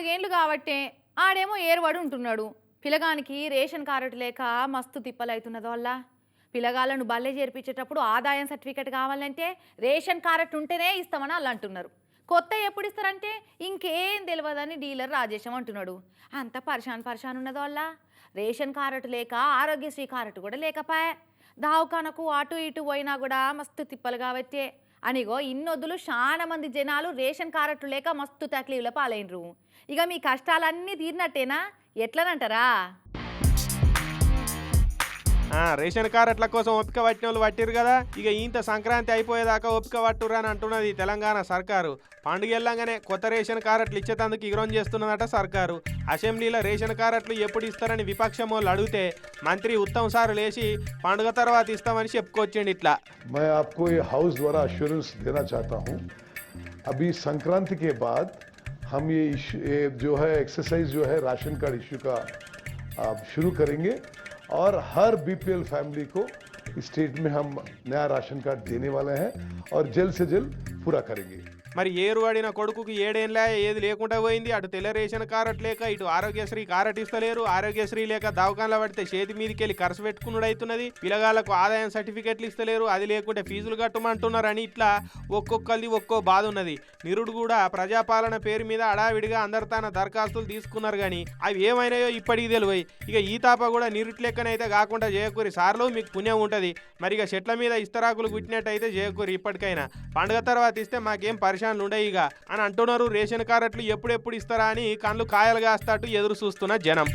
14 ఏండ్లు కాబట్టే ఆడేమో ఏర్వడు ఉంటున్నాడు. పిలగానికి రేషన్ కార్డు లేక మస్తు తిప్పలైతున్నదో వల్ల పిలగాళ్ళను బల్లె చేర్పించేటప్పుడు ఆదాయం సర్టిఫికెట్ కావాలంటే రేషన్ కార్డు ఉంటేనే ఇస్తామని వాళ్ళు అంటున్నారు. కొత్త ఎప్పుడు ఇస్తారంటే ఇంకేం తెలియదని డీలర్ రాజేశం అంటున్నాడు. అంత పరిశాన్ ఉన్నదో వల్ల రేషన్ కార్డు లేక ఆరోగ్యశ్రీ కార్డు కూడా లేకపాయే. దావకానకు అటు ఇటు పోయినా కూడా మస్తు తిప్పలు కాబట్టే అనిగో ఇన్నొద్దులు చాలా మంది జనాలు రేషన్ కార్డు లేక మస్తు తక్లీఫ్ల పాలైనరు. ఇక మీ కష్టాలన్నీ తీరినట్టేనా ఎట్లనంటారా? రేషన్ కార్డుల కోసం ఓపిక పట్టిన వాళ్ళు పట్టిరు కదా. ఇక ఇంత సంక్రాంతి అయిపోయేదాకా ఓపిక పట్టురు అని అంటున్నది తెలంగాణ సర్కారు. పండుగ వెళ్ళంగానే కొత్త రేషన్ కార్డులు ఇచ్చేందుకు ఇగ్రోన్ చేస్తున్నదట సర్కారు. అసెంబ్లీలో రేషన్ కార్డులు ఎప్పుడు ఇస్తారని విపక్షం వాళ్ళు అడిగితే మంత్రి ఉత్తమ్ సార్ లేచి పండుగ తర్వాత ఇస్తామని చెప్పుకొచ్చిండు ఇట్లా. मैं आपको ये हाउस द्वारा अश्योरेंस देना चाहता हूँ, अभी संक्रांति के बाद हम ये जो है एक्सरसाइज जो है राशन कार्ड इश्यू का शुरू करेंगे और हर बीपीएल फैमिली को स्टेट में हम नया राशन कार्ड देने वाले हैं और जल्द से जल्द पूरा करेंगे. మరి ఏరు వాడిన కొడుకుకి ఏడేళ్ళ ఏది లేకుండా పోయింది. అటు తెల్ల రేషన్ కార్డు లేక ఇటు ఆరోగ్యశ్రీ కార్డు ఇస్తలేరు. ఆరోగ్యశ్రీ లేక దవాఖానలో పడితే చేతి మీదకి వెళ్ళి ఖర్చు పెట్టుకున్నాడు అవుతున్నది. పిల్లగాళ్లకు ఆదాయం సర్టిఫికెట్లు ఇస్తలేరు. అది లేకుంటే ఫీజులు కట్టమంటున్నారని ఇట్లా ఒక్కొక్కరిది ఒక్కో బాధ ఉన్నది. నిరుడు కూడా ప్రజాపాలన పేరు మీద అడావిడిగా అందరు తన దరఖాస్తులు తీసుకున్నారు కానీ అవి ఏమైనాయో ఇప్పటికి తెలివై. ఇక ఈ తాప కూడా నిరుటి లెక్కనైతే కాకుండా చేయకూరి సార్లు మీకు పుణ్యం ఉంటుంది. మరి ఇక చెట్ల మీద ఇస్తరాకులు గుట్టినట్టయితే చేయకూరి ఇప్పటికైనా. పండుగ తర్వాత ఇస్తే మాకేం పరిశాన్లు ఉండయిగా అని అంటున్నారు. రేషన్ కార్డులు ఎప్పుడెప్పుడు ఇస్తారా అని కళ్ళు కాయలు కాస్తాటు ఎదురు చూస్తున్న జనం.